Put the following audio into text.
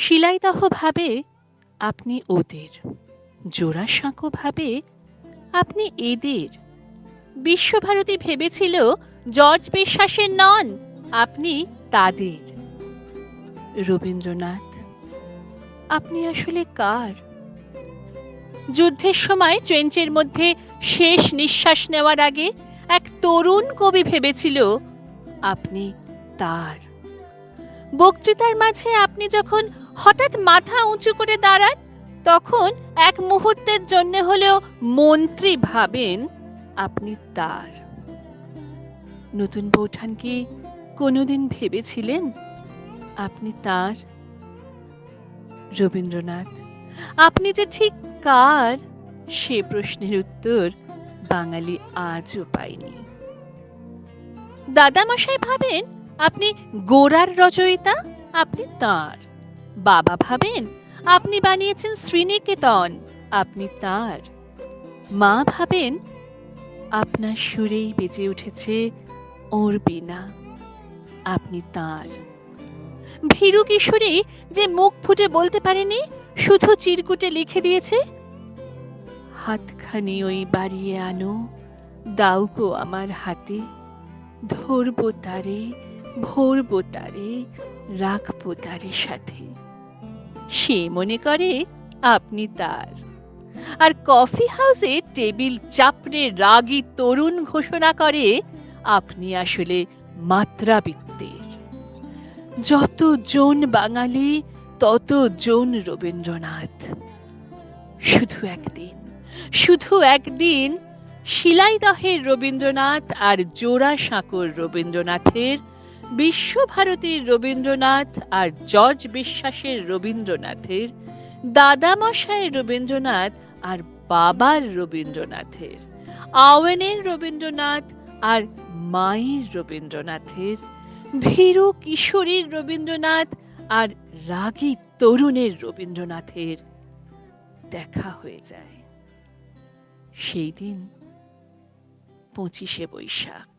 শিলাইদহ ভাবে আপনি ওদের, জোড়াসাঁকো ভাবে আপনি এদের। বিশ্বভারতী ভেবেছিল জর্জ বিশ্বাসের নন, আপনি তাদের। রবীন্দ্রনাথ, আপনি আসলে কার? যুদ্ধের সময় ট্রেঞ্চের মধ্যে শেষ নিঃশ্বাস নেওয়ার আগে এক তরুণ কবি ভেবেছিল আপনি তার। বক্তৃতার মাঝে আপনি যখন হঠাৎ মাথা উঁচু করে দাঁড়ান, তখন এক মুহূর্তের জন্য হলেও মন্ত্রী ভাবেন আপনি তার। নতুন বৌঠান কি কোনোদিন ভেবেছিলেন আপনি তার? রবীন্দ্রনাথ, আপনি যে ঠিক কার, সে প্রশ্নের উত্তর বাঙালি আজও পায়নি। দাদামশাই ভাবেন আপনি গোরার রচয়িতা, আপনি তাঁর। বাবা ভাবেন আপনি বানিয়েছেন শ্রীনিকেতন, আপনি তাঁর। মা ভাবেন আপনার সুরেই বেজে উঠেছে ওর বীণা, আপনি তাঁর। ভীরু কিশোরী যে মুখ ফুটে বলতে পারেনি, শুধু চিরকুটে লিখে দিয়েছে, হাতখানি ওই বাড়িয়ে আনো, দাও গো আমার হাতে, ধরবো তারে, ভরবো তারে, রাখবো তারে সাথে। সে মনে করে আপনি তার। আর কফি হাউসে টেবিল চাপড়ে রাগী তরুণ ঘোষণা করে আপনি আসলে মাত্রাবৃত্তের। যতজন বাঙালি ততজন রবীন্দ্রনাথ। শুধু একদিন শিলাইদহের রবীন্দ্রনাথ আর জোড়াসাঁকোর রবীন্দ্রনাথের, বিশ্বভারতীর রবীন্দ্রনাথ আর জর্জ বিশ্বাসের রবীন্দ্রনাথের, দাদামশায়ের রবীন্দ্রনাথ আর বাবার রবীন্দ্রনাথের, আওয়েনের রবীন্দ্রনাথ আর মায়ের রবীন্দ্রনাথের, ভীরু কিশোরীর রবীন্দ্রনাথ আর রাগী তরুণের রবীন্দ্রনাথের দেখা হয়ে যায়। সেই দিন 25শে বৈশাখ।